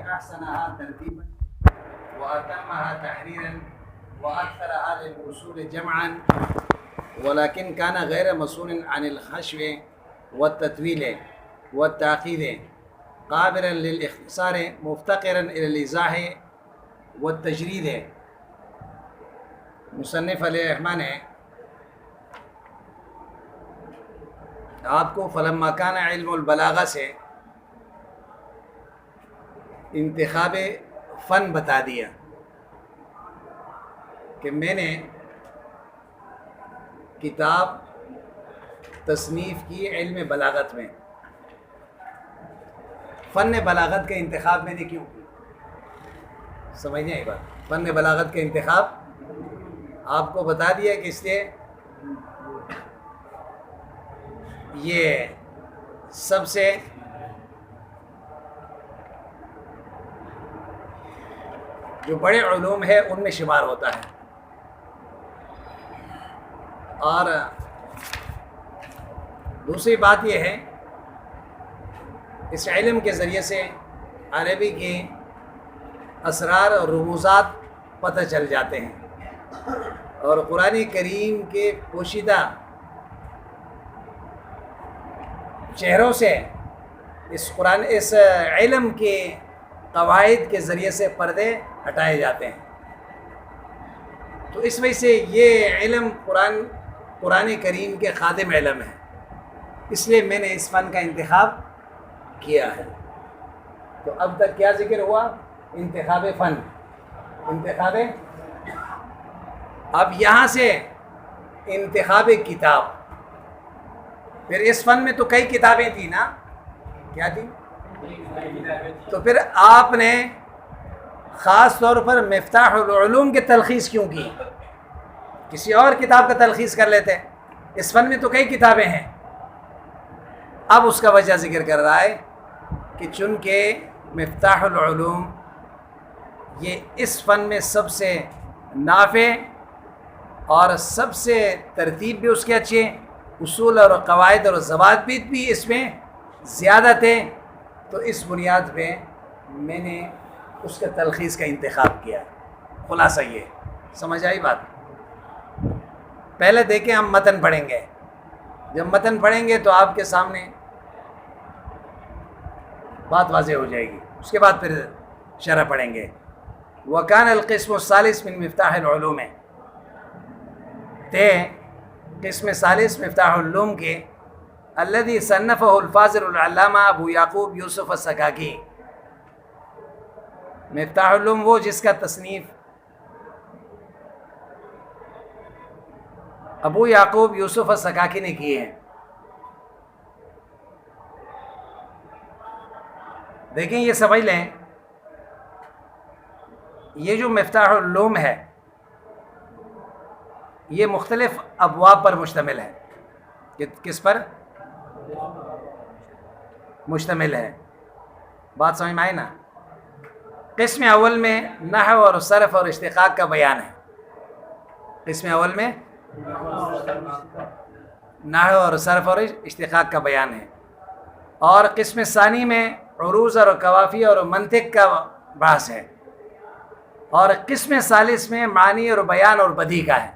أحسنها ترتيبا وأتمها تحريرا وأكثرها للوصول جمعا، ولكن كان غير مسؤول عن الخشو والتطويل والتعقيد، قابلا للاختصار، مفتقرا إلى الإيضاح والتجريد. مصنف علیہ الرحمن ہے آپ کو فلما کان علم البلاغہ سے انتخاب فن بتا دیا کہ میں نے کتاب تصنیف کی علم بلاغت میں. فن بلاغت کا انتخاب میں نے کیوں کی؟ سمجھیں ایک بات. فن بلاغت کا انتخاب آپ کو بتا دیا کہ اس لیے یہ سب سے جو بڑے علوم ہے ان میں شمار ہوتا ہے، اور دوسری بات یہ ہے اس علم کے ذریعے سے عربی کے اسرار اور رموزات پتہ چل جاتے ہیں، اور قرآن کریم کے پوشیدہ چہروں سے اس علم کے قواعد کے ذریعے سے پردے ہٹائے جاتے ہیں. تو اس وجہ سے یہ علم قرآن کریم کے خادم علم ہے، اس لیے میں نے اس فن کا انتخاب کیا ہے. تو اب تک کیا ذکر ہوا؟ انتخاب فن. اب یہاں سے انتخاب کتاب. پھر اس فن میں تو کئی کتابیں تھیں نا، کیا تھی؟ تو پھر آپ نے خاص طور پر مفتاح العلوم کی تلخیص کیوں کی؟ کسی اور کتاب کا تلخیص کر لیتے. اس فن میں تو کئی کتابیں ہیں. اب اس کا وجہ ذکر کر رہا ہے کہ چونکہ مفتاح العلوم یہ اس فن میں سب سے نافع اور سب سے ترتیب بھی اس کے اچھے، اصول اور قواعد اور ضوابط بھی اس میں زیادہ تھے، تو اس بنیاد پہ میں نے اس کے تلخیص کا انتخاب کیا. خلاصہ یہ سمجھ آئی بات؟ پہلے دیکھیں ہم متن پڑھیں گے. جب متن پڑھیں گے تو آپ کے سامنے بات واضح ہو جائے گی. اس کے بعد پھر شرح پڑھیں گے. وَكَانَ الْقِسْمُ الثَّالِثُ مِنْ مِفْتَاحِ الْعُلُومِ. قسم ثالث مفتاح العلوم کے الذي صنفه الفاضل العلامہ ابو یعقوب یوسف السکاکی. مفتاح العلوم وہ جس کا تصنیف ابو یعقوب یوسف السکاکی نے کیے ہیں. دیکھیں یہ سمجھ لیں، یہ جو مفتاح العلوم ہے یہ مختلف ابواب پر مشتمل ہے. کس پر مشتمل ہے؟ بات سمجھ میں آئی نا؟ قسم اول میں نحو اور صرف اور اشتقاق کا بیان ہے. قسم اول میں نحو اور صرف اور اشتقاق کا بیان ہے، اور قسم ثانی میں عروض اور قوافی اور منطق کا بحث ہے، اور قسم ثالث میں معنی اور بیان اور بدیع کا ہے.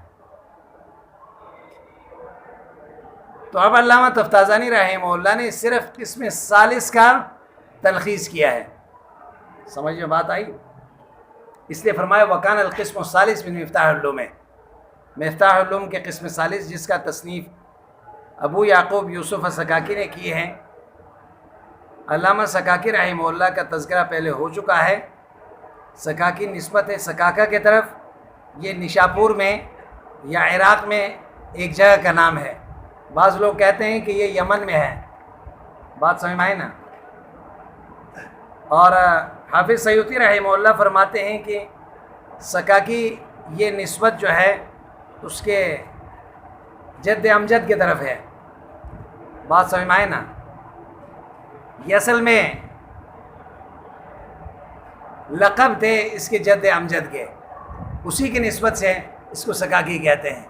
تو اب علامہ تفتازانی رحمہ اللہ نے صرف قسم ثالث کا تلخیص کیا ہے. سمجھ میں بات آئی؟ اس لیے فرمایا وکان القسم الثالث من مفتاح العلوم. مفتاح العلوم کے قسم ثالث جس کا تصنیف ابو یعقوب یوسف السکاکی نے کی ہے. علامہ سکاکی رحمہ اللہ کا تذکرہ پہلے ہو چکا ہے. سکاکی نسبت ہے سکاکا کی طرف. یہ نشاپور میں یا عراق میں ایک جگہ کا نام ہے. بعض لوگ کہتے ہیں کہ یہ یمن میں ہے. بات سمجھ میں آئی نا؟ اور حافظ سیوطی رحمہ اللہ فرماتے ہیں کہ سکاکی یہ نسبت جو ہے اس کے جد امجد کی طرف ہے. بات سمجھ میں آئی نا؟ یہ اصل میں لقب تھے اس کے جد امجد کے، اسی کی نسبت سے اس کو سکاکی کہتے ہیں.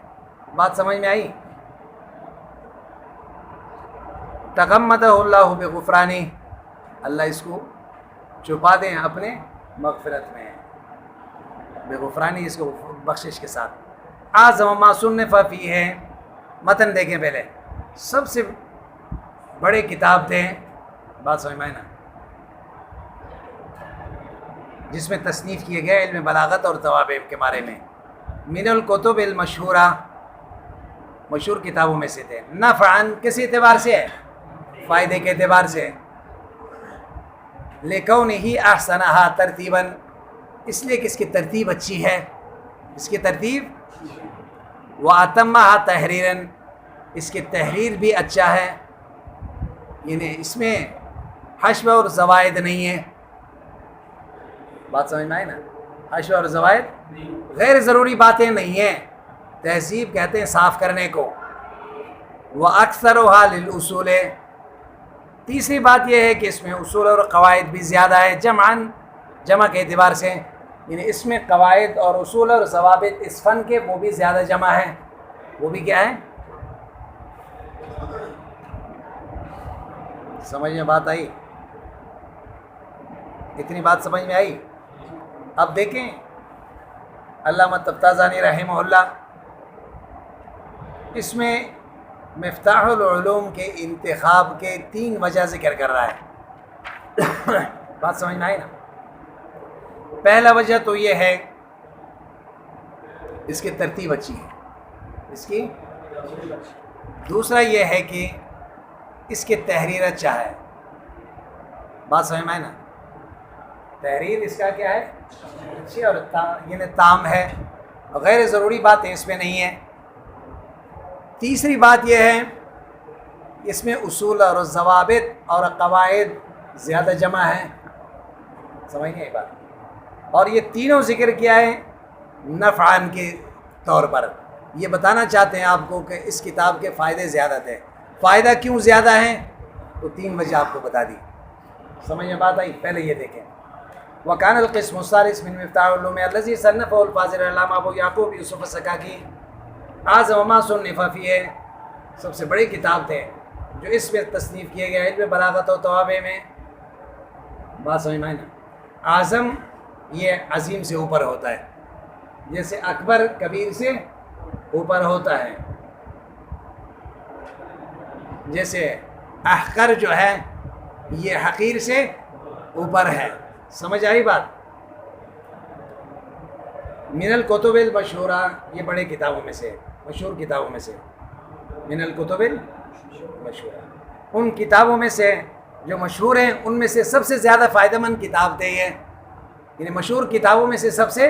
بات سمجھ میں آئی؟ تغمدہ اللہ بغفرانی، اللہ اس کو چھپا دیں اپنے مغفرت میں، بے غفرانی، اس کو بخشش کے ساتھ۔ اعظم ما صنف فیہ ہے، متن دیکھیں پہلے، سب سے بڑے کتاب تھے، بات سمجھ میں آئی نا، جس میں تصنیف کیے گئے علم بلاغت اور توابع کے بارے میں، من الکتب المشہورہ، مشہور کتابوں میں سے تھے۔ نفعاً کس اعتبار سے ہے؟ فائدے کے اعتبار سے، لکونہ احسنھا ترتیباً، اس لیے کہ اس کی ترتیب اچھی ہے، اس کی ترتیب، واتمھا تحریراً، اس کی تحریر بھی اچھا ہے، یعنی اس میں حشو اور زوائد نہیں ہے، بات سمجھ میں آئی نا، حشو اور زوائد، غیر ضروری باتیں نہیں ہیں، تہذیب کہتے ہیں صاف کرنے کو۔ وَأَكْثَرُهَا لِلْأُصُولِ، تیسری بات یہ ہے کہ اس میں اصول اور قواعد بھی زیادہ ہے، جمعاً، جمع کے اعتبار سے، یعنی اس میں قواعد اور اصول اور ضوابط اس فن کے وہ بھی زیادہ جمع ہے، وہ بھی کیا ہے؟ سمجھ میں بات آئی؟ اتنی بات سمجھ میں آئی؟ اب دیکھیں علامہ طبطازانی رحمہ اللہ اس میں مفتاح العلوم کے انتخاب کے 3 وجہ ذکر کر رہا ہے، بات سمجھ میں آئی نا؟ پہلا وجہ تو یہ ہے اس کی ترتیب اچھی ہے، اس کی، دوسرا یہ ہے کہ اس کے تحریر اچھا ہے، بات سمجھ میں آئی نا؟ تحریر اس کا کیا ہے؟ اچھی، اور یعنی تام ہے، غیر ضروری باتیں اس میں نہیں ہیں۔ تیسری بات یہ ہے اس میں اصول اور ضوابط اور قواعد زیادہ جمع ہیں، سمجھ نہیں بات؟ اور یہ تینوں ذکر کیا ہے نفعاً کے طور پر، یہ بتانا چاہتے ہیں آپ کو کہ اس کتاب کے فائدے زیادہ تھے۔ فائدہ کیوں زیادہ ہیں؟ تو 3 وجہ آپ کو بتا دی، سمجھ میں بات آئی؟ پہلے یہ دیکھیں، وَكَانَ الْقِسْمُ الثَّالِثُ مِنْ مِفْتَاحِ الْعُلُومِ الَّذِي صَنَّفَهُ الْفَاضِلُ الْعَلَّامَةُ أَبُو يَعْقُوبَ يوسف السکاکی، اعظم ما صنف فیہ، سب سے بڑی کتاب تھے جو اس میں تصنیف کیے گئے علم بلاغت و توابع میں، بات سمجھ میں آئی نا؟ اعظم یہ عظیم سے اوپر ہوتا ہے، جیسے اکبر کبیر سے اوپر ہوتا ہے، جیسے احقر جو ہے یہ حقیر سے اوپر ہے، سمجھ آئی بات؟ من الکتب المشہورہ، یہ بڑے کتابوں میں سے، مشہور کتابوں میں سے، من الکتب المشہورہ، ان کتابوں میں سے جو مشہور ہیں ان میں سے سب سے زیادہ فائدہ مند کتاب تھے یہ، یعنی مشہور کتابوں میں سے سب سے،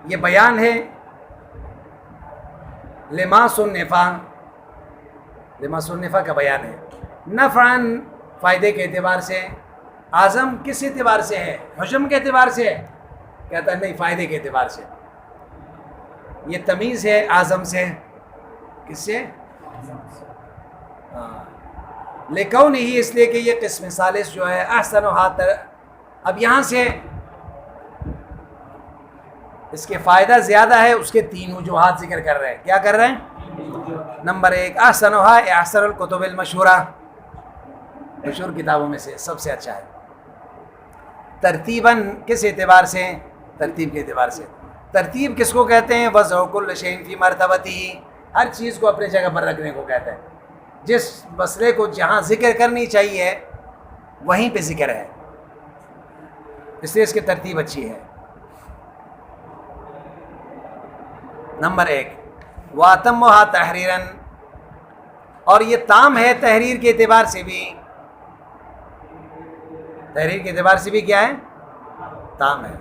یہ بیان ہے لما صنفا، لما صنفا کا بیان ہے، نفعاً فائدے کے اعتبار سے، اعظم کس اعتبار سے ہے؟ حجم کے اعتبار سے ہے؟ کہتا ہے نہیں، فائدے کے اعتبار سے، یہ تمیز ہے اعظم سے، کس سے؟ لکون ہی، اس لیے کہ یہ قسم ثالث جو ہے احسنھا، اب یہاں سے اس کے فائدہ زیادہ ہے، اس کے 3 وجوہات ذکر کر رہے ہیں، کیا کر رہے ہیں؟ نمبر 1، احسنھا احسن الکتب المشہورہ، مشہور کتابوں میں سے سب سے اچھا ہے، ترتیباً کس اعتبار سے؟ ترتیب کے اعتبار سے۔ ترتیب کس کو کہتے ہیں؟ وضع کل شیء فی مرتبتہ، ہر چیز کو اپنے جگہ پر رکھنے کو کہتا ہے، جس مسئلے کو جہاں ذکر کرنی چاہیے وہیں پہ ذکر ہے، اس لیے اس کی ترتیب اچھی ہے۔ نمبر 1، واتمھا تحریراً، اور یہ تام ہے تحریر کے اعتبار سے بھی، تحریر کے اعتبار سے بھی کیا ہے؟ تام ہے۔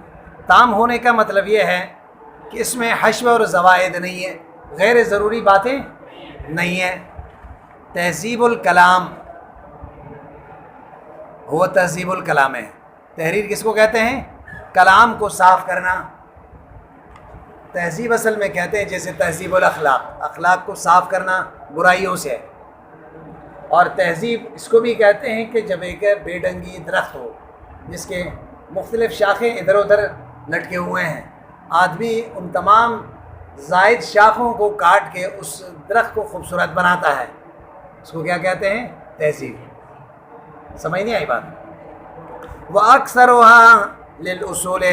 تام ہونے کا مطلب یہ ہے کہ اس میں حشو اور زوائد نہیں ہے، غیر ضروری باتیں نہیں ہیں۔ تہذیب الکلام، وہ تہذیب الکلام ہے۔ تحریر کس کو کہتے ہیں؟ کلام کو صاف کرنا۔ تہذیب اصل میں کہتے ہیں جیسے تہذیب الاخلاق، اخلاق کو صاف کرنا برائیوں سے، اور تہذیب اس کو بھی کہتے ہیں کہ جب ایک بے ڈنگی درخت ہو جس کے مختلف شاخیں ادھر ادھر لٹکے ہوئے ہیں، آدمی ان تمام زائد شاخوں کو کاٹ کے اس درخت کو خوبصورت بناتا ہے، اس کو کیا کہتے ہیں؟ تہذیب۔ سمجھ نہیں آئی بات؟ وَأَكْثَرُهَا لِلْأُصُولِ،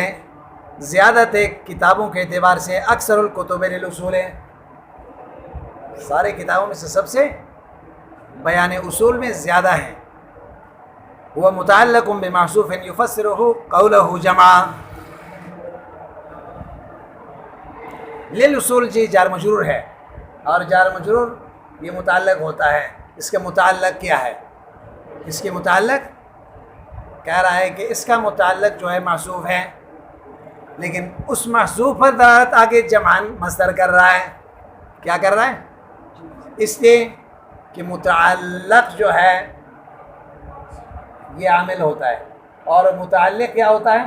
زیادہ کتابوں کے اعتبار سے اکثر الکتب للأصول، سارے کتابوں میں سے سب سے بیان اصول میں زیادہ ہیں. وہ متعلق بمحذوف یفسرہ قولہ جمع. للأصول جی جار مجرور ہے، اور جار مجرور یہ متعلق ہوتا ہے. اس کا متعلق کیا ہے؟ اس کے متعلق کہہ رہا ہے کہ اس کا متعلق جو ہے محذوف ہے، لیکن اس محذوف پر دلالت آگے جمعاً مصدر کر رہا ہے. کیا کر رہا ہے؟ اس لیے کہ متعلق جو ہے یہ عامل ہوتا ہے، اور متعلق کیا ہوتا ہے؟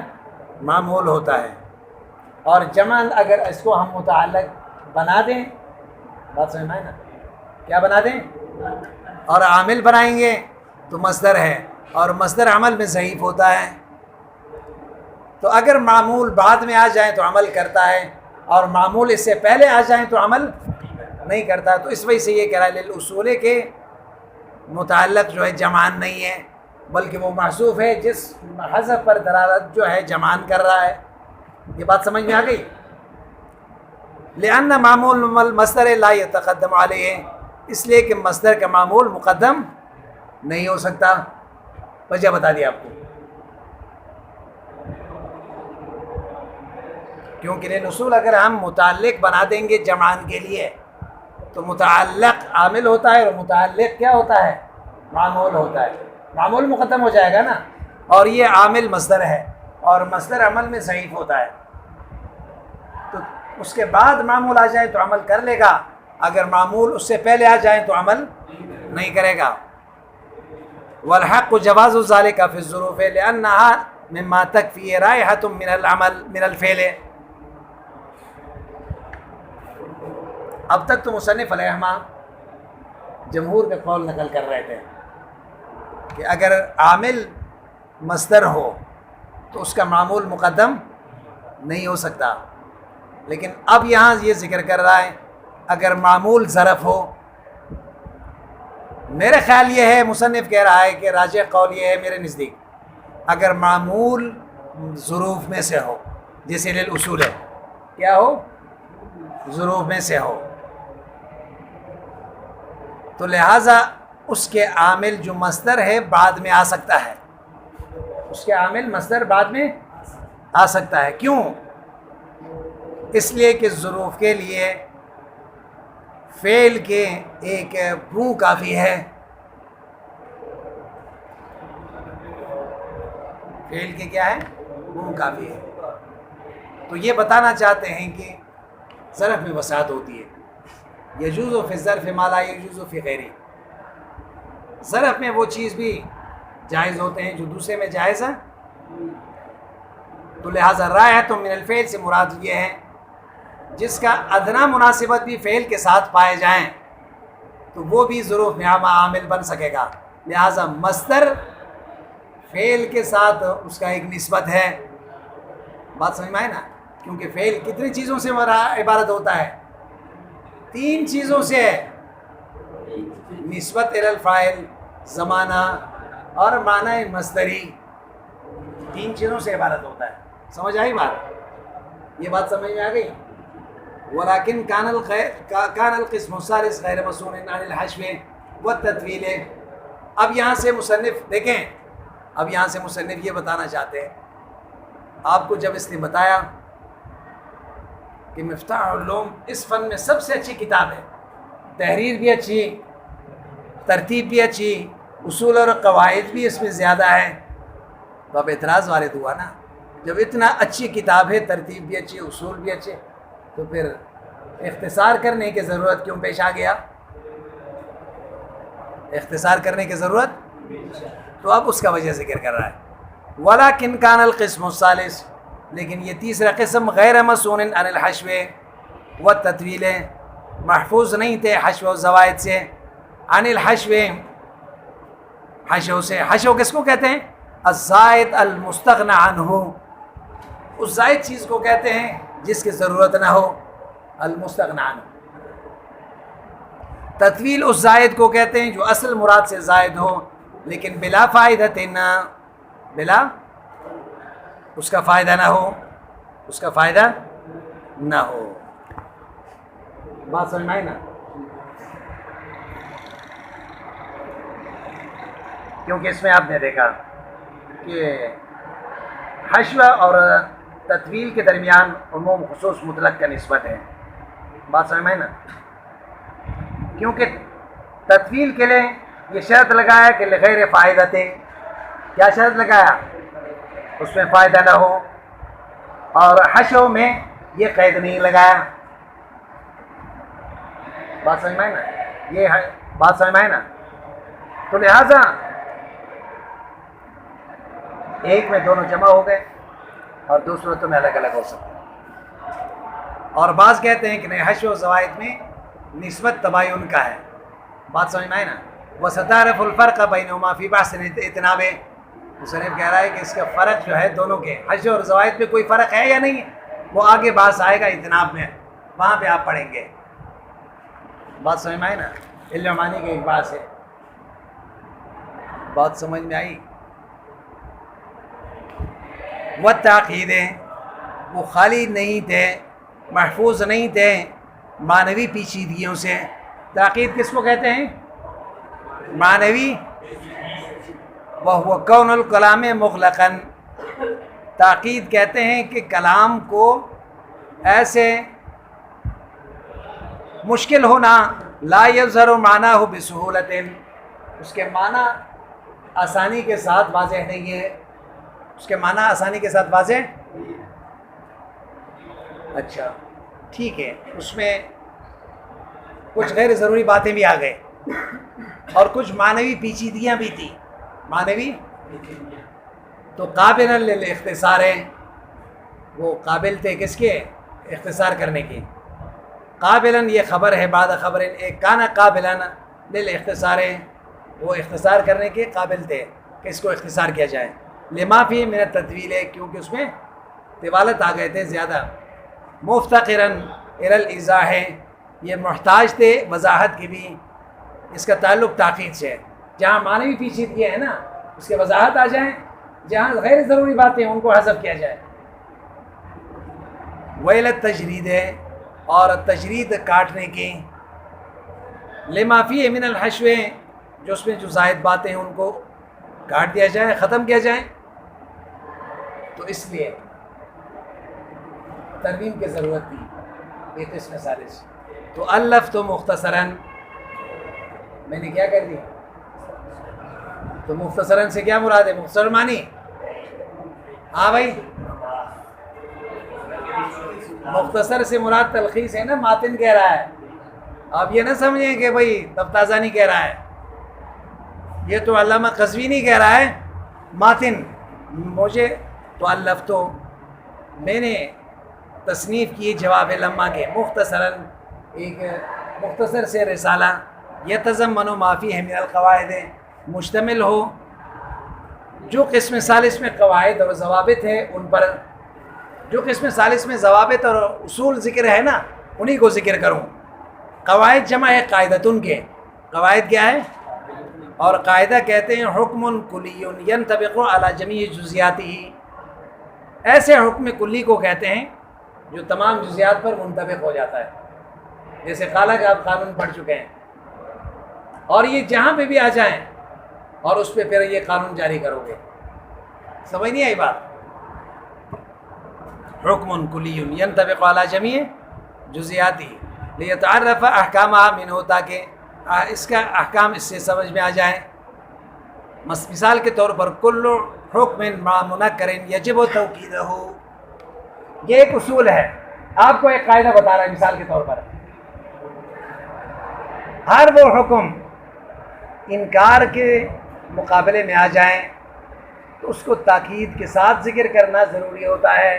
معمول ہوتا ہے. اور جمعاً اگر اس کو ہم متعلق بنا دیں، بات سمجھ میں نا، کیا بنا دیں؟ اور عامل بنائیں گے تو مصدر ہے، اور مصدر عمل میں ضعیف ہوتا ہے. تو اگر معمول بعد میں آ جائیں تو عمل کرتا ہے، اور معمول اس سے پہلے آ جائیں تو عمل نہیں کرتا. تو اس وجہ سے یہ کہہ رہا ہے للأصول کے متعلق جو ہے جمعان نہیں ہے، بلکہ وہ محذوف ہے جس حذف پر دلالت جو ہے جمعان کر رہا ہے. یہ بات سمجھ میں آ گئی؟ لأن معمول المصدر لا يتقدم علیہ، اس لیے کہ مصدر کا معمول مقدم نہیں ہو سکتا. وجہ بتا دیا آپ کو، کیونکہ للأصول اگر ہم متعلق بنا دیں گے جمعان کے لیے تو متعلق عامل ہوتا ہے، اور متعلق کیا ہوتا ہے؟ معمول ہوتا ہے. معمول مقدم ہو جائے گا نا، اور یہ عامل مصدر ہے، اور مصدر عمل میں ضعیف ہوتا ہے. تو اس کے بعد معمول آ جائے تو عمل کر لے گا، اگر معمول اس سے پہلے آ جائیں تو عمل نہیں کرے گا. والحق جواز ذلك في الظروف لأنها مما تكفي رائحة من العمل من الفعل. اب تک تو مصنف علیہ الرحمہ جمہور کا قول نقل کر رہے تھے کہ اگر عامل مصدر ہو تو اس کا معمول مقدم نہیں ہو سکتا. لیکن اب یہاں یہ ذکر کر رہا ہے اگر معمول ظرف ہو. میرے خیال یہ ہے، مصنف کہہ رہا ہے کہ راجح قول یہ ہے میرے نزدیک، اگر معمول ظروف میں سے ہو، جیسے للأصول ہے، کیا ہو؟ ظروف میں سے ہو، تو لہٰذا اس کے عامل جو مصدر ہے بعد میں آ سکتا ہے. اس کے عامل مصدر بعد میں آ سکتا ہے. کیوں؟ اس لیے کہ ظروف کے لیے فعل کے ایک بو کافی ہے. فعل کے کیا ہے؟ بو کافی ہے. تو یہ بتانا چاہتے ہیں کہ ظرف میں وسعت ہوتی ہے. یجوز فی الظرف ما لا یجوز فی غیرہ، ظرف میں وہ چیز بھی جائز ہوتے ہیں جو دوسرے میں جائز ہے. تو لہٰذا رائحۃ من الفعل سے مراد یہ ہے جس کا ادنا مناسبت بھی فعل کے ساتھ پائے جائیں تو وہ بھی ظروف میں عامل بن سکے گا. لہٰذا مصدر فعل کے ساتھ اس کا ایک نسبت ہے. بات سمجھ میں آئے نا؟ کیونکہ فعل کتنی چیزوں سے عبارت ہوتا ہے؟ 3 چیزوں سے، نسبت الی الفاعل، زمانہ اور معنی مصدری. 3 چیزوں سے عبارت ہوتا ہے. سمجھ آئی بات؟ یہ بات سمجھ میں آ گئی؟ ولیکن کان القسم الثالث غیر مصون عن الحشو والتطویل. اب یہاں سے مصنف دیکھیں، اب یہاں سے مصنف یہ بتانا چاہتے ہیں، آپ کو جب اس نے بتایا کہ مفتاح العلوم اس فن میں سب سے اچھی کتاب ہے، تحریر بھی اچھی، ترتیب بھی اچھی، اصول اور قواعد بھی اس میں زیادہ ہے، تو اب اعتراض وارد ہوا نا. جب اتنا اچھی کتاب ہے، ترتیب بھی اچھی، اصول بھی اچھے، تو پھر اختصار کرنے کی ضرورت کیوں پیش آ گیا؟ اختصار کرنے کی ضرورت، تو اب اس کا وجہ ذکر کر رہا ہے. ولیکن کان القسم الثالث، لیکن یہ تیسرا قسم غیر مصون عن الحشو والتطویل، محفوظ نہیں تھے حشو و زوائد سے. عن الحشو، حشو سے. حشو کس کو کہتے ہیں؟ الزائد المستغنی عنہ، اس زائد چیز کو کہتے ہیں جس کی ضرورت نہ ہو، المستغنی عنہ. تطویل اس زائد کو کہتے ہیں جو اصل مراد سے زائد ہو لیکن بلا فائدہ نہ، بلا اس کا فائدہ نہ ہو، اس کا فائدہ نہ ہو۔ بات سمجھ میں آئی نا؟ کیونکہ اس میں آپ نے دیکھا کہ حشو اور تطویل کے درمیان عموم خصوص مطلق کا نسبت ہے۔ بات سمجھ میں آئی نا؟ کیونکہ تطویل کے لیے یہ شرط لگایا کہ لغیر فائدہ تھے، کیا شرط لگایا؟ اس میں فائدہ نہ ہو، اور حشو میں یہ قید نہیں لگایا۔ بات سمجھ میں آئی نا؟ یہ ہے بات سمجھ میں آئی نا؟ تو لہذا ایک میں دونوں جمع ہو گئے اور دو صورتوں میں الگ الگ ہو سکتے ہیں۔ اور بعض کہتے ہیں کہ نہیں، حشو و زوائد میں نسبت تباین کا ہے۔ بات سمجھ میں آئی نا؟ وَسَتَعْرِفُ الْفَرْقَ بَيْنَهُمَا فِي بَحْثٍ اِتْنَابٍ، مصنف کہہ رہا ہے کہ اس کا فرق جو ہے دونوں کے، حشو اور زوائد میں کوئی فرق ہے یا نہیں ہے، وہ آگے بحث آئے گا اجتناب میں، وہاں پہ آپ پڑھیں گے۔ بات سمجھ میں آئی نا؟ علم معنی کی ایک بات ہے، بات سمجھ میں آئی؟ وہ تاقید وہ خالی نہیں تھے، محفوظ نہیں تھے معنوی پیچیدگیوں سے۔ تاقید کس کو کہتے ہیں؟ معنوی۔ وَهُوَ كَوْنُ الْكَلَامِ مُغْلَقًا، تاقید کہتے ہیں کہ کلام کو ایسے مشکل ہونا، لا يظهر معناه بسهولة، اس کے معنی آسانی کے ساتھ واضح نہیں ہے، اس کے معنی آسانی کے ساتھ واضح۔ اچھا ٹھیک ہے، اس میں کچھ غیر ضروری باتیں بھی آ گئے اور کچھ معنوی پیچیدگیاں بھی تھیں۔ معنوی تو قابل للاختصار ہے، وہ قابل تھے کس کے؟ اختصار کرنے کے۔ قابلاً یہ خبر ہے بعد خبر، ایک کانا قابلاً للاختصار ہے، وہ اختصار کرنے کے قابل تھے کہ اس کو اختصار کیا جائے۔ لما فی من التطویل، کیونکہ اس میں طوالت آ گئے تھے زیادہ۔ مفتقراً الی الایضاح، یہ محتاج تھے وضاحت کی بھی، اس کا تعلق تاقید سے ہے۔ جہاں معنوی پیچیدگی ہے نا اس کے وضاحت آ جائیں، جہاں غیر ضروری باتیں ان کو حذف کیا جائے۔ ویل التجرید ہے، اور تجرید کاٹنے کی، لما فیہ من الحشو، جو اس میں جو زائد باتیں ہیں ان کو کاٹ دیا جائے، ختم کیا جائے۔ تو اس لیے ترمیم کی ضرورت تھی ایک قسم ثالث۔ تو الف تو مختصراً، میں نے کیا کر دی؟ تو مختصراً سے کیا مراد ہے؟ مختصر معنی؟ ہاں بھائی، مختصر سے مراد تلخیص ہے نا، ماتن کہہ رہا ہے۔ آپ یہ نہ سمجھیں کہ بھائی تفتازانی کہہ رہا ہے، یہ تو علامہ قزوینی کہہ رہا ہے ماتن۔ مجھے تو الف تو میں نے تصنیف کی جواب لمحہ کے، مختصراً ایک مختصر سے رسالہ، یتضمن ما فیہ من القواعد، مشتمل ہو جو قسم ثالث میں قواعد اور ضوابط ہے ان پر، جو قسم ثالث میں ضوابط اور اصول ذکر ہے نا انہی کو ذکر کروں۔ قواعد جمع ہے قاعدتن کے، قواعد کیا ہے؟ اور قاعدہ کہتے ہیں حکم کلی ینطبق علی جمیع جزیاتہ، ایسے حکم کلی کو کہتے ہیں جو تمام جزیات پر منطبق ہو جاتا ہے، جیسے قاعدہ کا آپ قانون پڑھ چکے ہیں، اور یہ جہاں پہ بھی آ جائیں اور اس پہ پھر یہ قانون جاری کرو گے۔ سمجھ نہیں آئی بات؟ حکم کلی ینطبق علی جمیع جزیاتی لیتعرف احکامها منہ، تاکہ اس کا احکام اس سے سمجھ میں آ جائیں۔ مثال کے طور پر کل حکم مع منکر یجب توکیدہ، یہ ایک اصول ہے، آپ کو ایک قاعدہ بتا رہا ہے مثال کے طور پر، ہر وہ حکم انکار کے مقابلے میں آ جائیں تو اس کو تاکید کے ساتھ ذکر کرنا ضروری ہوتا ہے۔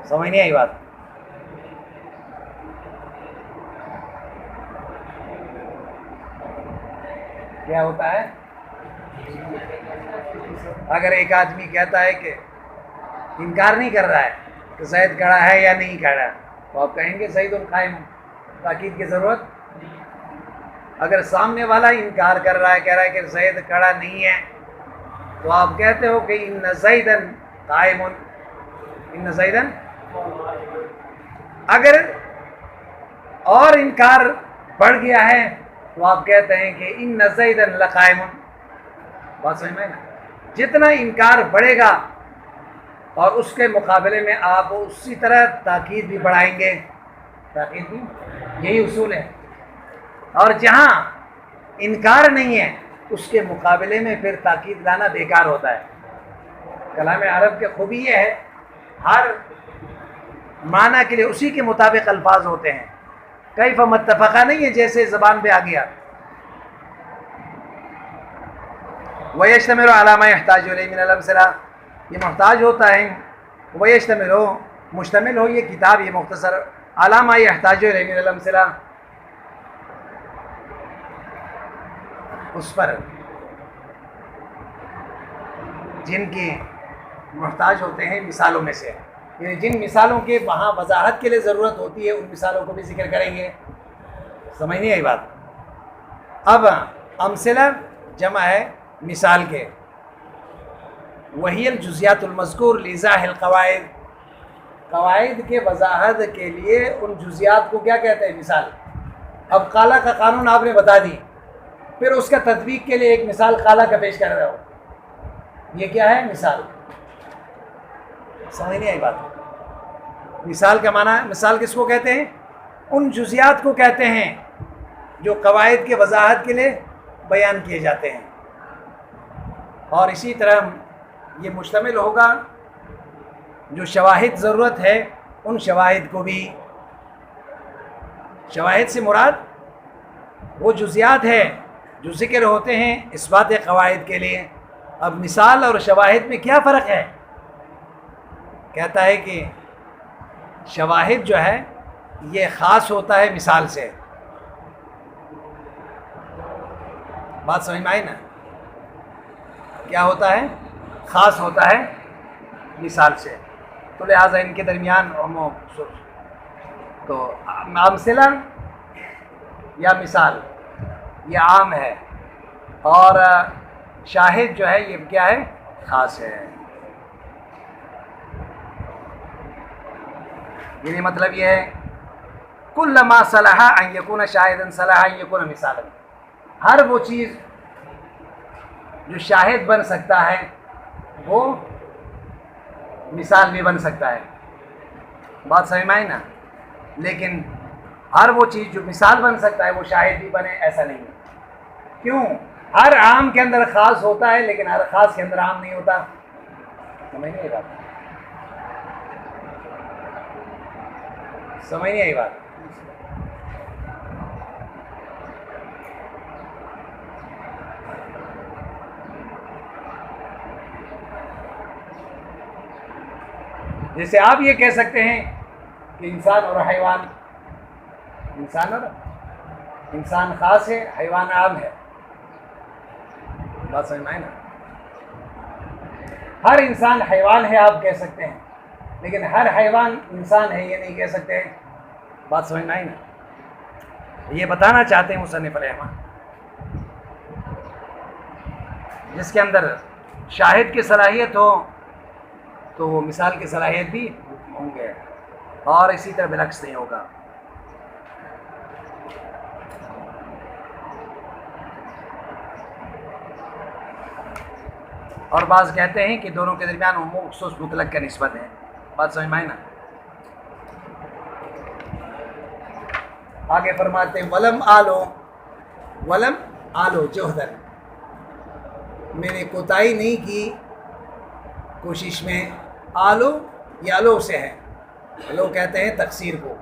سمجھ نہیں آئی بات؟ کیا ہوتا ہے؟ اگر ایک آدمی کہتا ہے کہ انکار نہیں کر رہا ہے کہ زید کھڑا ہے یا نہیں کھڑا، تو آپ کہیں گے زید القائم، تاکید کی ضرورت۔ اگر سامنے والا انکار کر رہا ہے، کہہ رہا ہے کہ زید کھڑا نہیں ہے، تو آپ کہتے ہو کہ ان زیدن قائم ان زیدن. اگر اور انکار بڑھ گیا ہے تو آپ کہتے ہیں کہ ان زیدن لقائم. بات سمجھ میں نا؟ جتنا انکار بڑھے گا اور اس کے مقابلے میں آپ اسی طرح تاکید بھی بڑھائیں گے. تاکید بھی یہی اصول ہے. اور جہاں انکار نہیں ہے اس کے مقابلے میں پھر تاکید لانا بیکار ہوتا ہے. کلام عرب کی خوبی یہ ہے ہر معنی کے لیے اسی کے مطابق الفاظ ہوتے ہیں. کیف متفقہ نہیں ہے جیسے زبان پہ آ گیا. وَيَشْتَمِلُ عَلَى مَا يَحْتَاجُ إِلَيْهِ مِنَ الْأَمْثِلَةِ. یہ محتاج ہوتا ہے. وَيَشْتَمِلُ مشتمل ہو یہ کتاب یہ مختصر عَلَى مَا يَحْتَاجُ إِلَيْهِ مِنَ الْأَمْثِلَةِ اس پر جن کی محتاج ہوتے ہیں مثالوں میں سے. یعنی جن مثالوں کے وہاں وضاحت کے لیے ضرورت ہوتی ہے ان مثالوں کو بھی ذکر کریں گے. سمجھ نہیں آئی بات؟ اب امثلہ جمع ہے مثال کے. وہی الجزیات المذکور لایضاح القواعد. قواعد کے وضاحت کے لیے ان جزیات کو کیا کہتے ہیں؟ مثال. اب قالا کا قانون آپ نے بتا دی پھر اس کا تطبیق کے لیے ایک مثال قالا کا پیش کر رہے ہو. یہ کیا ہے؟ مثال. سمجھ نہیں آئی بات؟ مثال کا معنی مثال کس کو کہتے ہیں؟ ان جزیات کو کہتے ہیں جو قواعد کے وضاحت کے لیے بیان کیے جاتے ہیں. اور اسی طرح یہ مشتمل ہوگا جو شواہد ضرورت ہے ان شواہد کو بھی. شواہد سے مراد وہ جزیات ہے جو ذکر ہوتے ہیں اثبات قواعد کے لیے. اب مثال اور شواہد میں کیا فرق ہے؟ کہتا ہے کہ شواہد جو ہے یہ خاص ہوتا ہے مثال سے. بات سمجھ میں آئی نا؟ کیا ہوتا ہے؟ خاص ہوتا ہے مثال سے. تو لہٰذا ان کے درمیان تو امثلہ یا مثال یہ عام ہے اور شاہد جو ہے یہ کیا ہے؟ خاص ہے. یعنی مطلب یہ ہے کل ما صلح ان یکون شاہدا صلح ان یکون مثالا. ہر وہ چیز جو شاہد بن سکتا ہے وہ مثال بھی بن سکتا ہے. بات سمجھ میں آئی نا؟ لیکن ہر وہ چیز جو مثال بن سکتا ہے وہ شاہد بھی بنے ایسا نہیں ہے. کیوں؟ ہر عام کے اندر خاص ہوتا ہے لیکن ہر خاص کے اندر عام نہیں ہوتا. سمجھ نہیں آئی بات؟ سمجھ نہیں آئی بات؟ جیسے آپ یہ کہہ سکتے ہیں کہ انسان اور حیوان، انسان خاص ہے حیوان عام ہے. بات سمجھ میں آئی نا؟ ہر انسان حیوان ہے آپ کہہ سکتے ہیں لیکن ہر حیوان انسان ہے یہ نہیں کہہ سکتے. بات سمجھ میں آئی نا؟ یہ بتانا چاہتے ہیں مصنف الرحمن جس کے اندر شاہد کی صلاحیت ہو تو وہ مثال کی صلاحیت بھی ہوں گے اور اسی طرح بالعکس نہیں ہوگا. اور بعض کہتے ہیں کہ دونوں کے درمیان عموم خصوص مطلق کا نسبت ہے. بات سمجھ میں آئی نا؟ آگے فرماتے ہیں ولم آلو جوہدن. میں نے کوتاہی نہیں کی کوشش میں. آلو یہ الو سے ہے. الو کہتے ہیں تقصیر کو،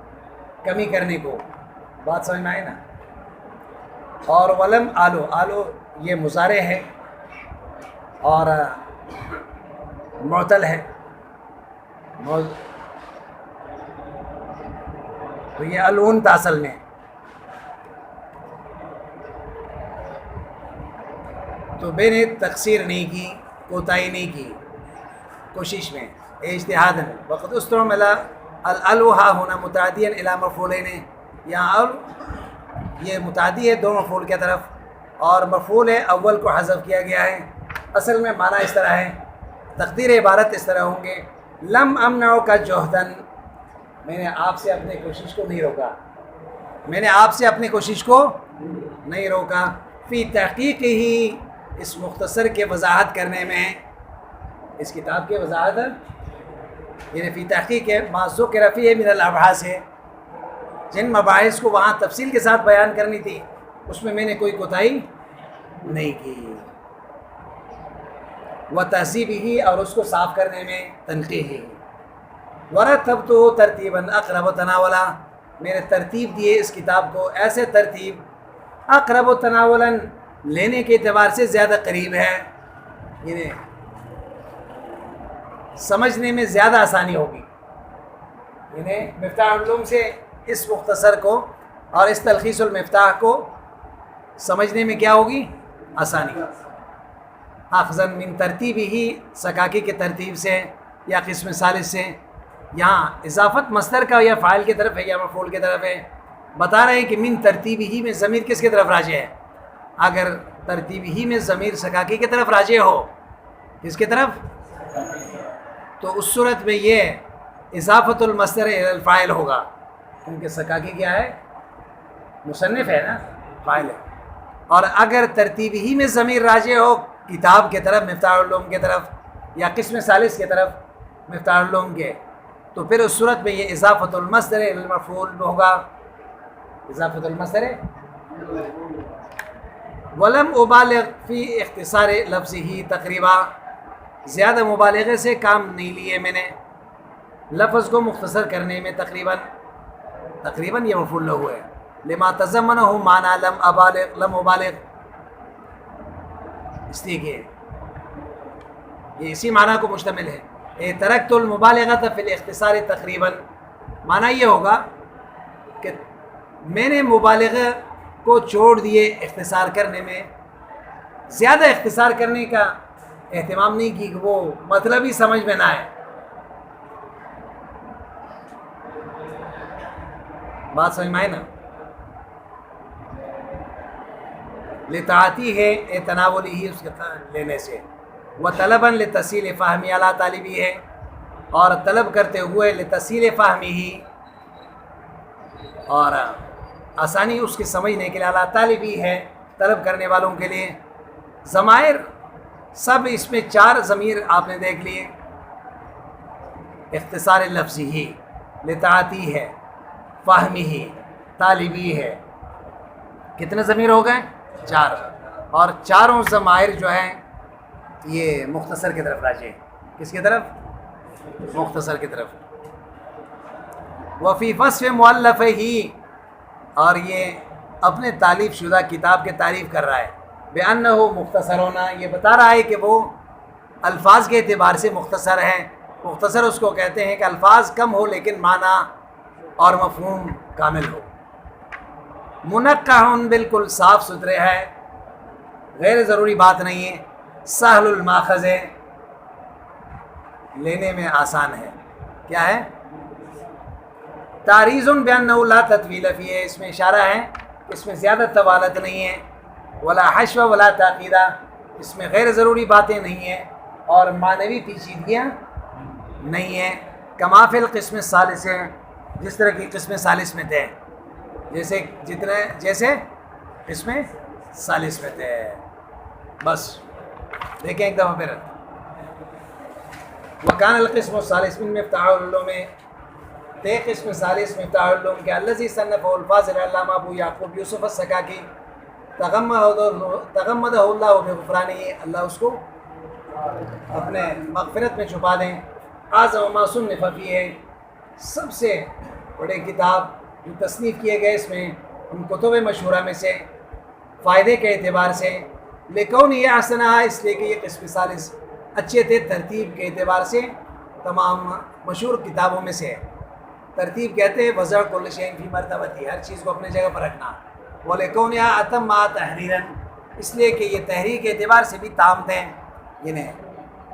کمی کرنے کو. بات سمجھ میں آئی نا؟ اور ولم آلو یہ مضارع ہے اور معطل ہے. تو یہ الون تھا اصل میں. تو میں نے تقصیر نہیں کی، کوتاہی نہیں کی کوشش میں. اجتہاد وقت استعمل الالو ہا ہونا متعدیا الی مفعولین. یہاں ال یہ متعدی ہے دو مفعول کی طرف اور مفعول ہے اول کو حذف کیا گیا ہے. اصل میں معنی اس طرح ہے تقدیر عبارت اس طرح ہوں گے، لم امنعو کا جوہدن، میں نے آپ سے اپنی کوشش کو نہیں روکا، میں نے آپ سے اپنی کوشش کو نہیں روکا، فی تحقیق ہی، اس مختصر کے وضاحت کرنے میں، اس کتاب کے وضاحت یعنی فی تحقیق ہے، ما ذکر فیہ من الابحاث ہے، جن مباحث کو وہاں تفصیل کے ساتھ بیان کرنی تھی اس میں نے کوئی کوتاہی نہیں کی، وہ تہذیب ہی، اور اس کو صاف کرنے میں تنقیح ہی، ورتبتہ ترتیباً اقرب تناولا، میں نے ترتیب دیے اس کتاب کو ایسے ترتیب اقرب و تناولاً، لینے کے اعتبار سے زیادہ قریب ہے، یعنی سمجھنے میں زیادہ آسانی ہوگی، یعنی مفتاح العلوم سے اس مختصر کو اور اس تلخیص المفتاح کو سمجھنے میں کیا ہوگی؟ آسانی، اخذاً من ترتیب ہی، سکاکی کے ترتیب سے یا قسم ثالث سے، یہاں اضافت مصدر کا یا فاعل کی طرف ہے یا مفعول کی طرف ہے، بتا رہے ہیں کہ من ترتیب ہی میں ضمیر کس کی طرف راجع ہے؟ اگر ترتیب ہی میں ضمیر سکاکی کی طرف راجع ہو، کس کی طرف؟ تو اس صورت میں یہ اضافت المصدر الی الفاعل ہوگا، کیونکہ سکاکی کیا ہے؟ مصنف ہے نا، فاعل ہے، اور اگر ترتیب ہی میں ضمیر راجع ہو کتاب کے طرف، مفتاح العلوم کے طرف یا قسم ثالث کی طرف مفتاح العلوم کے، تو پھر اس صورت میں یہ اضافت المصدر الی المفعول ہوگا، اضافت المصدر، ولم ابالغ فی اختصار لفظہ تقریبا، زیادہ مبالغے سے کام نہیں لیے میں نے لفظ کو مختصر کرنے میں، تقریباً یہ مفعول لہ ہے، لما تضمنہ معنی لم ابالغ، اس لیے کہ یہ اسی معنی کو مشتمل ہے، ترکت المبالغۃ فی الاختصار تقریباً، معنی یہ ہوگا کہ میں نے مبالغہ کو چھوڑ دیے اختصار کرنے میں، زیادہ اختصار کرنے کا اہتمام نہیں کی کہ وہ مطلب ہی سمجھ میں نہ آئے، بات سمجھ میں آئے نا؟ لطاعتی ہے تناولی ہی، اس کے لینے سے، وہ طلباً لتسہیل فہمی علی طالبی ہے، اور طلب کرتے ہوئے لتسہیل فہمی ہی، اور آسانی اس کے سمجھنے کے لیے، علی طالبی ہے، طلب کرنے والوں کے لیے، ضمائر سب اس میں 4 ضمیر آپ نے دیکھ لیے، اختصار لفظی ہی، لطاعتی ہے، فہمی ہی، طالبی ہے، کتنے ضمیر ہو گئے؟ 4، اور چاروں ضمائر جو ہیں یہ مختصر کی طرف راجع ہیں، کس کی طرف؟ مختصر کی طرف، وفی وصف مؤلف ہی، اور یہ اپنے تعلیف شدہ کتاب کے تعریف کر رہا ہے، بأنہ مختصر ہونا، یہ بتا رہا ہے کہ وہ الفاظ کے اعتبار سے مختصر ہیں، مختصر اس کو کہتے ہیں کہ الفاظ کم ہو لیکن معنی اور مفہوم کامل ہو، منقح، بالکل صاف ستھرے ہے، غیر ضروری بات نہیں ہے، سہل الماخذ ہے، لینے میں آسان ہے، کیا ہے؟ تعریض بأنہ لا تطویل فیہ، اس میں اشارہ ہے کہ اس میں زیادہ طوالت نہیں ہے، ولا حشو ولا تعقیدہ، اس میں غیر ضروری باتیں نہیں ہیں اور معنوی پیچیدگیاں نہیں ہیں، کما فی القسم الثالث ہے، جس طرح کی قسم ثالث میں تھے، جیسے قسم ثالث میں تھے، بس دیکھیں ایک دفعہ پھر، وکان القسم الثالث من مفتاح العلوم، تے قسم ثالث مفتاح العلوم کے، الذی صنفہ الفاضل علامہ ابو یعقوب یوسف السکاکی، تغمدہ اللہ بغفرانہ، اللہ اس کو اپنے مغفرت میں چھپا دیں، اعظم ما صنف فیہ، سب سے بڑے کتاب جو تصنیف کیے گئے اس میں، ان کتب مشہورہ میں سے، فائدے کے اعتبار سے، لکون یہ حسنہ، اس لیے کہ یہ قسم ثالث اچھے تھے ترتیب کے اعتبار سے، تمام مشہور کتابوں میں سے، ترتیب کہتے ہیں وضع کل شیء فی مرتبتہ، ہر چیز کو اپنے جگہ پر رکھنا، وَلِكَوْنِهَا أَتَمَّ تَحْرِيرًا، اس لیے کہ یہ تحریر کے اعتبار سے بھی تام تھے، یعنی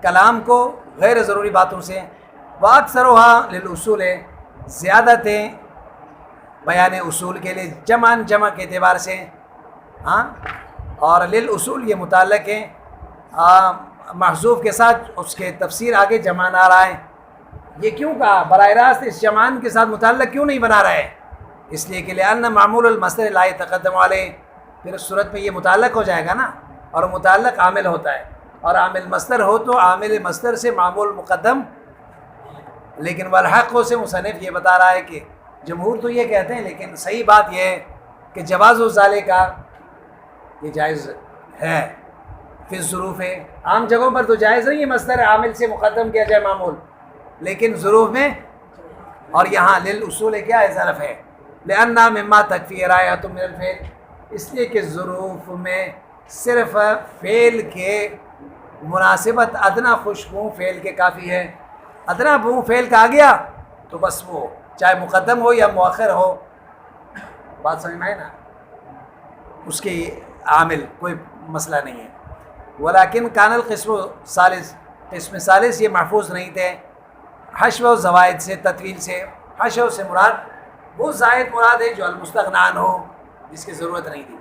کلام کو غیر ضروری باتوں سے، وَأَكْثَرُهَا لِلْأُصُولِ، زیادہ تھے بیان اصول کے لیے، جمع کے اعتبار سے، ہاں، اور للأصول یہ متعلق ہے محذوف کے ساتھ اس کے تفسیر آگے جمان آ رہا ہے. یہ کیوں کہا براہ راست اس جمان کے ساتھ متعلق کیوں نہیں بنا رہا ہے؟ اس لیے کہ لأن معمول المصدر لا يتقدم علیہ، پھر اس صورت میں یہ متعلق ہو جائے گا نا، اور متعلق عامل ہوتا ہے، اور عامل مصدر ہو تو عامل مصدر سے معمول مقدم. لیکن والحق سے مصنف یہ بتا رہا ہے کہ جمہور تو یہ کہتے ہیں، لیکن صحیح بات یہ ہے کہ جواز ذالک کا یہ جائز ہے فی الظروف ہے. عام جگہوں پر تو جائز نہیں ہے مصدر عامل سے مقدم کیا جائے معمول، لیکن ظروف میں اور یہاں للاصول کیا ہے ظرف ہے. لأنہ مما تکفی رایۃ من الفعل، اس لیے کہ ظروف میں صرف فعل کے مناسبت ادنا خوشبو فعل کے کافی ہے. ادنا بو فعل کا آ گیا تو بس وہ چاہے مقدم ہو یا مؤخر ہو، بات سمجھ میں آئے نا، اس کے عامل کوئی مسئلہ نہیں ہے. ولیکن کان القسم ثالث، قسم ثالث یہ محفوظ نہیں تھے حشو و زوائد سے، تطویل سے. حشو سے مراد وہ زائد مراد ہے جو المستغنی عنہ ہو، جس کی ضرورت نہیں تھی.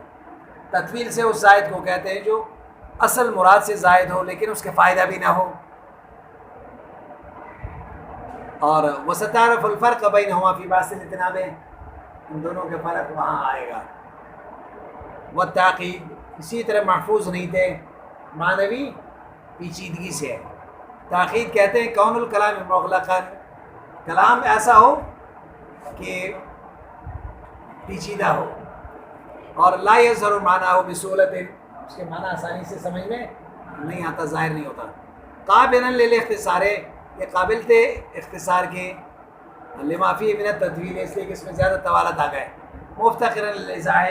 تطویل سے اس زائد کو کہتے ہیں جو اصل مراد سے زائد ہو لیکن اس کے فائدہ بھی نہ ہو. اور وستعرف الفرق بینہما فی بحث الاجتناب، ان دونوں کے فرق وہاں آئے گا. والتعقید اسی طرح محفوظ نہیں تھے معنوی پیچیدگی سے. تاخید کہتے ہیں کون الکلام مغلقا، کلام ایسا ہو کہ پیچیدہ ہو، اور لا یظہر معنیٰ بسہولۃ، اس کے معنی آسانی سے سمجھ میں نہیں آتا، ظاہر نہیں ہوتا. قابلا للاختصار، یہ قابل تھے اختصار کے، لما فیہ من التطویل، اس لیے کہ اس میں زیادہ طوالت آ گئے. مفتقرا للاضاح،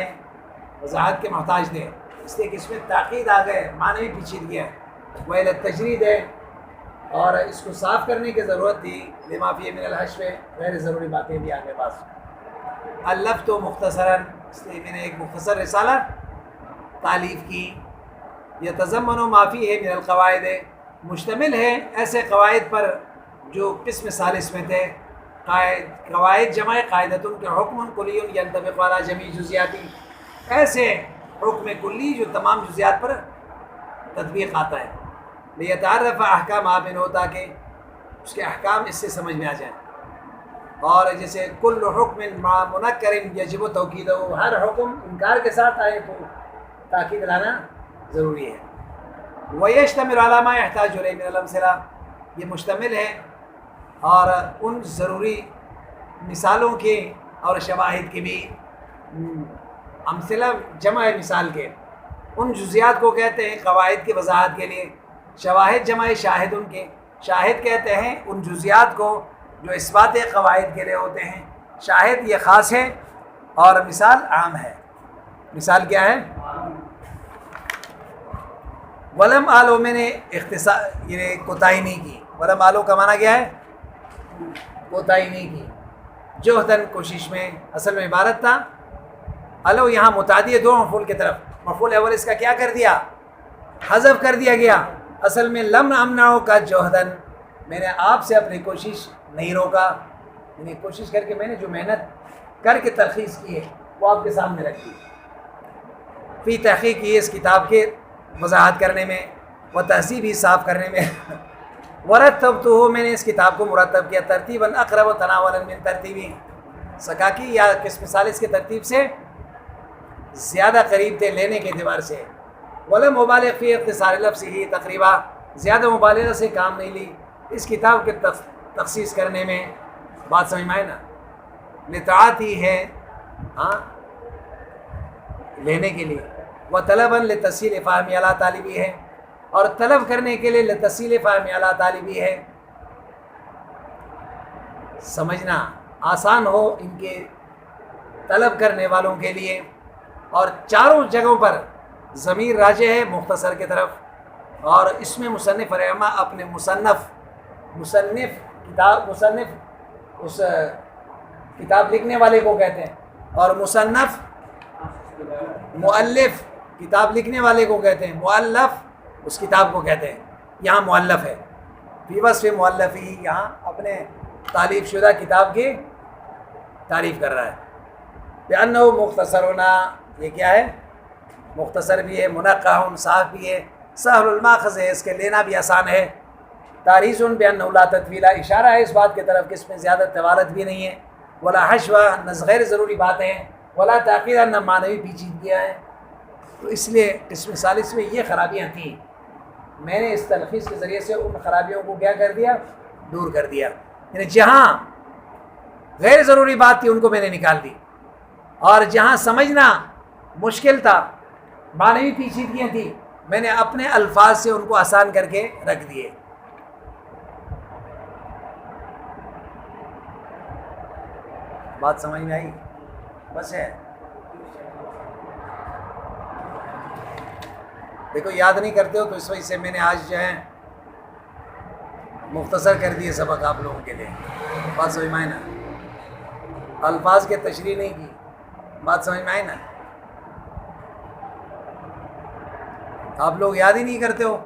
وضاحت کے محتاج تھے، اس لیے کہ اس میں تاکید آ گئے، معنی پیچیدگی ہے. وإلی التجرید ہے، اور اس کو صاف کرنے کی ضرورت تھی. لما فیہ من الحشو، غیر ضروری باتیں بھی آگے پاس. الفت مختصراً، اس لیے میں نے ایک مختصر رسالہ تالیف کی. یتضمن ما فیہ من القواعد، مشتمل ہے ایسے قواعد پر جو قسم ثالث میں تھے. قواعد جمع قاعدۃ کے حکم کلی ینطبق علی جمیع جزیاتی، ایسے حکم کلی جو تمام جزیات پر تطبیق آتا ہے. لیتعرف احکام آپ ہو، تاکہ اس کے احکام اس سے سمجھ میں آ جائیں. اور جیسے کل حکم مع منکر یجب توکید، ہر حکم انکار کے ساتھ آئے تو تاکید لانا ضروری ہے. ویشتمل علی ما یحتاج الیہ من الامثلہ، یہ مشتمل ہے اور ان ضروری مثالوں کے اور شواہد کے بھی. امثلہ جمع ہے مثال کے، ان جزیات کو کہتے ہیں قواعد کی وضاحت کے لیے. شواہد جمع شاہد، ان کے شاہد کہتے ہیں ان جزیات کو جو اثبات قواعد کے لیے ہوتے ہیں. شاہد یہ خاص ہے اور مثال عام ہے. مثال کیا ہے؟ ولم آلو، میں نے اختصار یہ کوتاہی نہیں کی. ولم آلو کا معنی کیا ہے؟ کوتاہی نہیں کی. جوہدن کوشش میں، اصل میں عبارت تھا الو یہاں متعدی ہے دو مفعول کی طرف. مفعول اول اس کا کیا کر دیا؟ حذف کر دیا گیا. اصل میں لم امنعو کا جوہدن، میں نے آپ سے اپنی کوشش نہیں روکا. یعنی کوشش کر کے میں نے جو محنت کر کے تلخیص کی ہے وہ آپ کے سامنے رکھی. فی تحقیق کی اس کتاب کے وضاحت کرنے میں، و تہذیب ہی صاف کرنے میں. ورتبتہ، میں نے اس کتاب کو مرتب کیا. ترتیباً اقرب و تناولا من ترتیبی سکاکی، یا قسم ثالث کی ترتیب سے زیادہ قریب تھے لینے کے اعتبار سے. ولم مبالغ فی اختصار لفظ ہی، تقریبا زیادہ مبالغہ سے کام نہیں لی اس کتاب کے تخصیص کرنے میں. بات سمجھ میں آئے نا؟ لطاعت ہی ہے ہاں لینے کے لیے. و طلباً لتسہیل فہم اعلیٰ طالبی ہے، اور طلب کرنے کے لیے لتسہیل فہم اعلیٰ طالبی ہے، سمجھنا آسان ہو ان کے طلب کرنے والوں کے لیے. اور چاروں جگہوں پر ضمیر راجع ہے مختصر کی طرف. اور اس میں مصنف رحمہ اپنے مصنف اس کتاب لکھنے والے کو کہتے ہیں، اور مصنف مؤلف کتاب لکھنے والے کو کہتے ہیں، مؤلف اس کتاب کو کہتے ہیں. یہاں مؤلف ہے، فی وصف مؤلف ہی، یہاں اپنے تالیف شدہ کتاب کی تعریف کر رہا ہے. بأنہ مختصرنا، یہ کیا ہے؟ مختصر بھی ہے، منقح صاف بھی ہے. سہل الماخذ ہے، اس کے لینا بھی آسان ہے. تاریخ بان لا تطویلا، اشارہ ہے اس بات کی طرف کہ اس میں زیادہ طوالت بھی نہیں ہے. ولا حشوہ، نہ غیر ضروری باتیں ہیں. ولا تاخیر، نہ معنوی پیچیدگیاں ہیں. تو اس لیے قسم ثالث میں یہ خرابیاں تھیں. میں نے اس تلخیص کے ذریعے سے ان خرابیوں کو کیا کر دیا؟ دور کر دیا. یعنی جہاں غیر ضروری بات تھی ان کو میں نے نکال دی، اور جہاں سمجھنا مشکل تھا، معنوی پیچیدگیاں تھیں، میں نے اپنے الفاظ سے ان کو آسان کر کے رکھ دیے. بات سمجھ میں آئی؟ بس ہے. دیکھو یاد نہیں کرتے ہو تو اس وجہ سے میں نے آج جو ہے مختصر کر دیے سبق آپ لوگوں کے لیے. بات سمجھ میں آئی نا؟ الفاظ کے تشریح نہیں کی. بات سمجھ میں آئی نا؟ آپ لوگ یاد ہی نہیں کرتے ہو.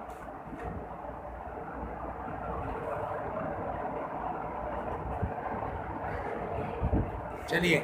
چلیے